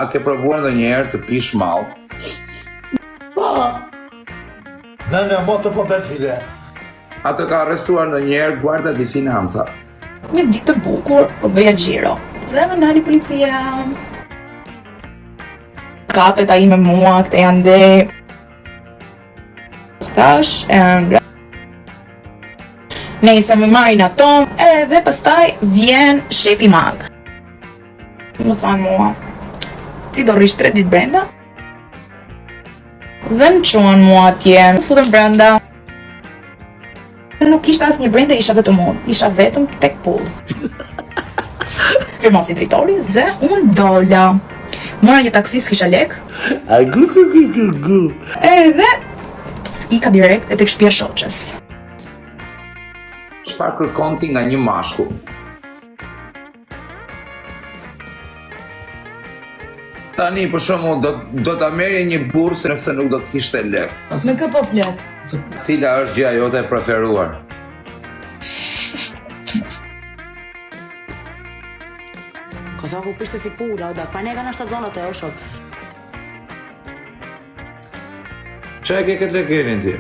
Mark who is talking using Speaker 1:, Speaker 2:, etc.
Speaker 1: A ke provuar ndonjëherë të pish mall?
Speaker 2: Po.
Speaker 3: Në moto po bëhet hile.
Speaker 1: A të ka arrestuar ndonjëherë Guardia di Finanza?
Speaker 2: Një ditë të bukur, po bëja xhiro. Dhe më nali policia. Kapet ai me mua, këte janë dhe. Thash, nejse më marrin ato, edhe pastaj vjen shefi madh. Më thanë mua, ti do rrish 3 ditë brenda? Dhe më qonë mua atje, më futën brenda. Nuk ishte asnjë brenda, isha vetëm unë, isha vetëm tek pull. Firmosi drejtori dhe unë dola. Mora një taksi, s'kisha lek. Edhe ika direkt e tek shtëpia shoqes.
Speaker 1: Çfarë kërkon ti nga një mashkull? Tani për shembull do ta merrje një burrë nëse nuk do të kishte lek.
Speaker 2: Me kë po flet?
Speaker 1: Cila është gjëja jote e preferuar?
Speaker 4: Kozaku pishte si pura, da pa neka në shtatzonat e o shok.
Speaker 1: Çfarë ke këtë lekerin ti?